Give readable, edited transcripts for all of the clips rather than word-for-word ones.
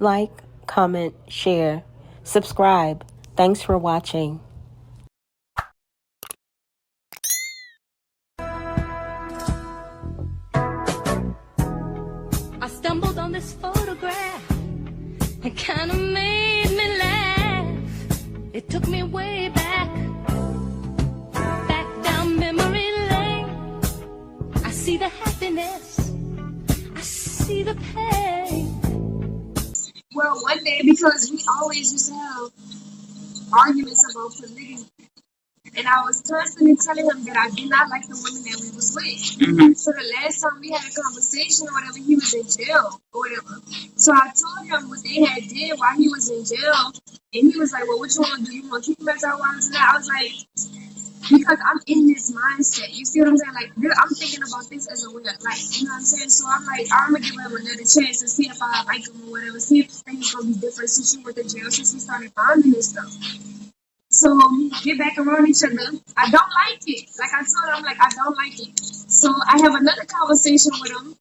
like, comment, share, subscribe. Thanks for watching. I stumbled on this photograph. It kind of made me laugh. It took me way back down memory lane. I see the happiness, I see the pain. Well, one day, because we always used to have arguments about polygamy, and I was constantly telling him that I did not like the women that we was with. So the last time we had a conversation or whatever, he was in jail or whatever. So I told him what they had did while he was in jail, and he was like, "Well, what you want to do? You want to keep him as our wives?" And I was like, because I'm in this mindset. You see what I'm saying? Like, I'm thinking about this as a way of life. You know what I'm saying? So I'm like, I'm gonna give him another chance to see if I like him or whatever. See if things gonna be different since you went to jail, since we started bonding and stuff. So get back around each other. I don't like it. Like I told him, like I don't like it. So I have another conversation with him.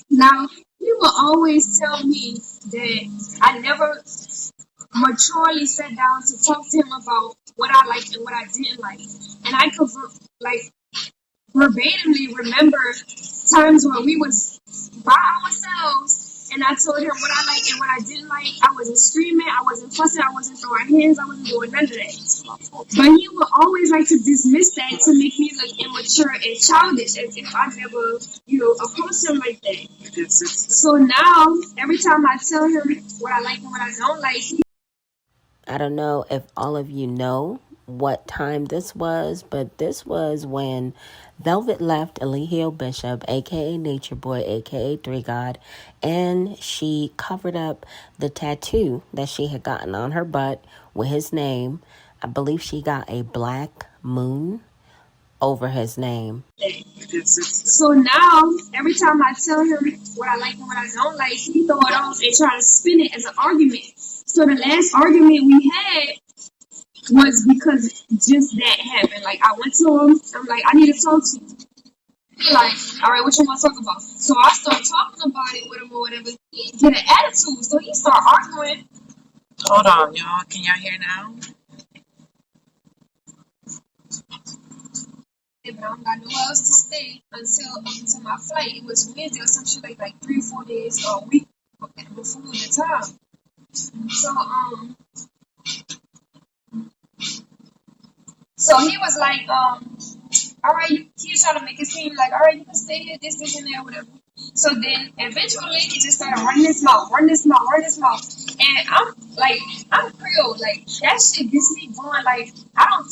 Now he will always tell me that I never maturely sat down to talk to him about what I liked and what I didn't like. And I could like verbatimly remember times when we was by ourselves and I told him what I liked and what I didn't like. I wasn't screaming, I wasn't fussing, I wasn't throwing hands, I wasn't doing none of that. But he would always like to dismiss that to make me look immature and childish as if I never, approached him like that. So now every time I tell him what I like and what I don't like, I don't know if all of you know what time this was, but this was when Velvet left Eligio Bishop, aka Nature Boy, aka Three God, and she covered up the tattoo that she had gotten on her butt with his name. I believe she got a black moon over his name. So now, every time I tell him what I like and what I don't like, he throw it off and try to spin it as an argument. So the last argument we had was because just that happened. Like, I went to him, I'm like, I need to talk to you. He like, all right, what you want to talk about? So I start talking about it with him or whatever. He get an attitude, so he start arguing. Hold on, y'all. Can y'all hear now? But I don't got nowhere else to stay until my flight. It was Wednesday or some shit like 3 or 4 days or a week before the time. So he was like, all right, he was trying to make it seem like, all right, you can stay here, this, and that, whatever. So then eventually he just started running his mouth. And I'm Creole. Like, that shit gets me going. Like, I don't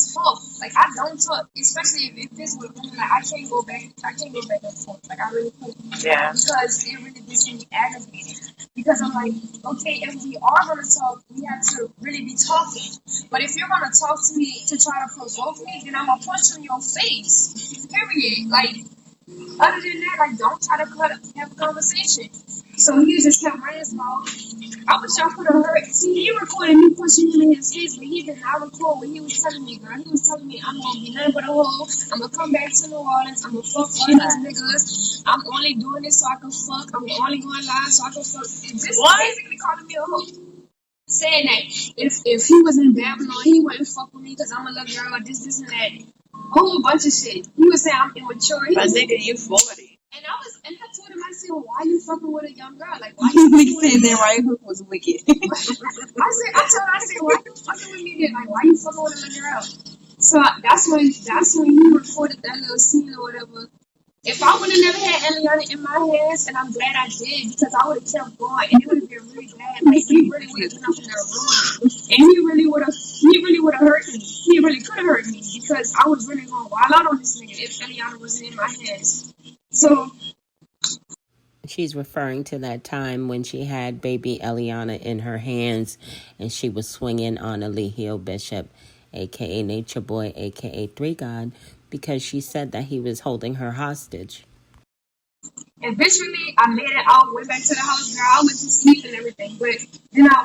talk, especially if it's with women. Like, I can't go back and forth. Like, I really couldn't. Yeah. Because it really gets me aggravated. Because I'm like, okay, if we are going to talk, we have to really be talking. But if you're going to talk to me to try to provoke me, then I'm going to punch you in your face. Period. Like, other than that, like, don't try to have a conversation. So he just kept running his mouth. I wish y'all could have heard. See, he recorded me pushing him in his face, but he did not record what he was telling me, girl. He was telling me, I'm going to be nothing but a hoe. I'm going to come back to New Orleans. I'm going to fuck all these niggas. I'm only doing this so I can fuck. I'm only going live so I can fuck. Just basically calling me a hoe. Saying that if he was in Babylon, he wouldn't fuck with me because I'm a little girl or this, and that. A whole bunch of shit. He was saying I'm immature. But nigga, you 40. And I told him, I said, well, why you fucking with a young girl? Like, why you He said that right hook was wicked. I said, why you fucking with me then? Like, why you fucking with a little girl? So that's when he recorded that little scene or whatever. If I would have never had Eliana in my hands, and I'm glad I did, because I would have kept going, and it would have been really bad. Like, he really would have been up in there ruined, and he really would have hurt me. He really could have hurt me because I was really going wild out on this nigga if Eliana wasn't in my hands. So She's referring to that time when she had baby Eliana in her hands and she was swinging on Eligio Bishop, a.k.a. Nature Boy, a.k.a. Three God, because she said that he was holding her hostage. Eventually, I made it out, went back to the house, girl. I went to sleep and everything, but then I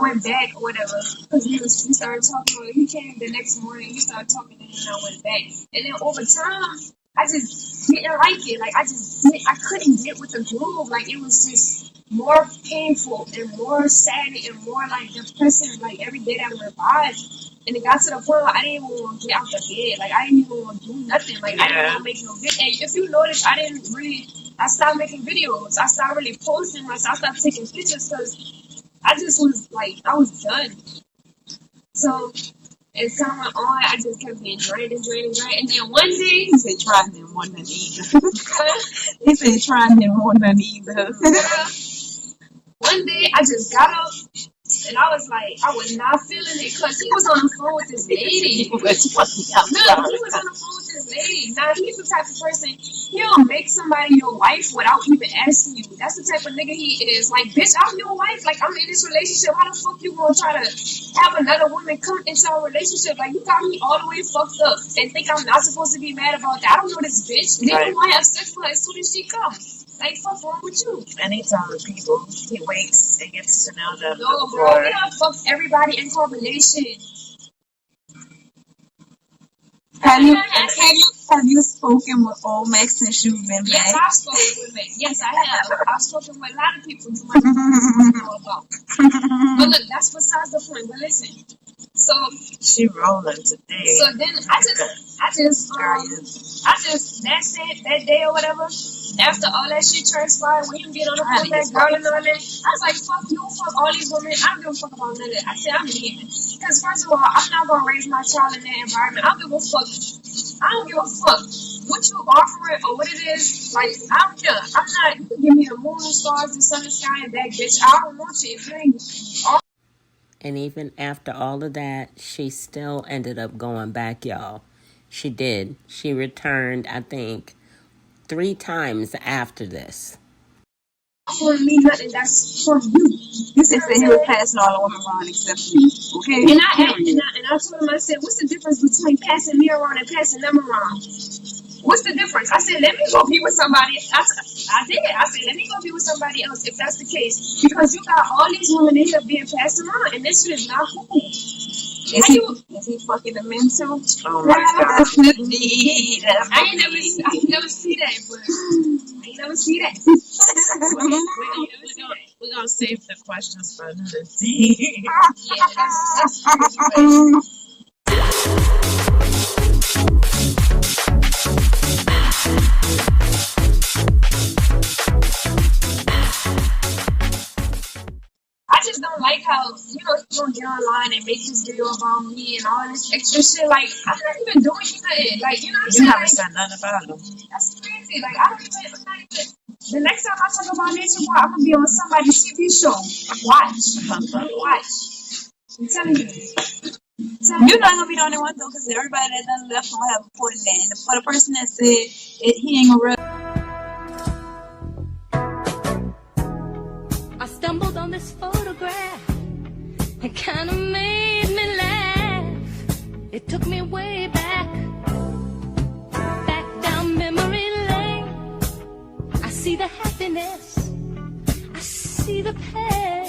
went back or whatever, because we started talking. He came the next morning, we started talking, and then I went back. And then over time, I just didn't like it. Like I couldn't get with the groove. Like it was just more painful and more sad and more like depressing. Like every day that went by, and it got to the point where I didn't even want to get out the bed. Like I didn't even want to do nothing. Like I didn't want to make no video. And if you notice, I stopped making videos. I stopped really posting much. I stopped taking pictures because I just was like I was done. So as time went on, I just kept getting drained. And then one day, He said trying them more than either. He said trying them more than either. one day I just got up and I was like, I was not feeling it because he was on the phone with this lady. I'm No, sorry. he was on the phone with this lady. Now he's the type of person he'll make somebody your wife without even asking you. That's the type of nigga he is. Like, bitch, I'm your wife. Like, I'm in this relationship. How the fuck you gonna try to have another woman come into our relationship? Like, you got me all the way fucked up and think I'm not supposed to be mad about that. I don't know this bitch. Nigga Right. wanna have sex with her as soon as she comes. Like, fuck wrong with you? And he telling people he waits and gets to know them No, bro, before. we done fucked everybody in combination. Have you spoken with old Max since you've been Yes, back? I've spoken with men. Yes, I have. I've spoken with a lot of people. You might know about. But look, that's besides the point. But listen, so She rolling today. then I just that day or whatever. After all that shit transpired, when you get on the phone with that girl and all that, I was like, fuck you, fuck all these women. I don't give a fuck about none of that. I said, I'm leaving. Because first of all, I'm not gonna raise my child in that environment. I don't give a fuck. I don't give a fuck what you offering or what it is. Like, I don't care. I'm not. You can give me the moon, the stars, the sun, the sky, and that bitch. I don't want you. If you ain't And even after all of that, she still ended up going back, y'all. She did. She returned, I think, 3 times after this. offering me nothing, that's from you. You said he was passing all the women around except you. Okay? And I told him, I said, what's the difference between passing me around and passing them around? What's the difference? I said, let me go be with somebody. I did. I said, let me go be with somebody else if that's the case. Because you got all these women in here being passed around, and this shit is not cool. Is he fucking the men too? Oh my god. I ain't never see that, but I ain't never see that. We're gonna save the questions for another day. Yeah, that's crazy. I just don't like how, you don't get online and make this video about me and all this extra shit. Like, I'm not even doing nothing. Like, you know what I'm You saying? haven't Like, said nothing about them. that's crazy. Like, I'm not even. The next time I talk about Nature Boy, I'm gonna be on somebody's TV show. Watch. I'm telling you. You're not gonna be the only one though, because everybody that done left gonna have a point in that. And for the person that said he ain't gonna I stumbled on this photograph. It kind of made me laugh. It took me way back down memory lane. I see the happiness. I see the pain.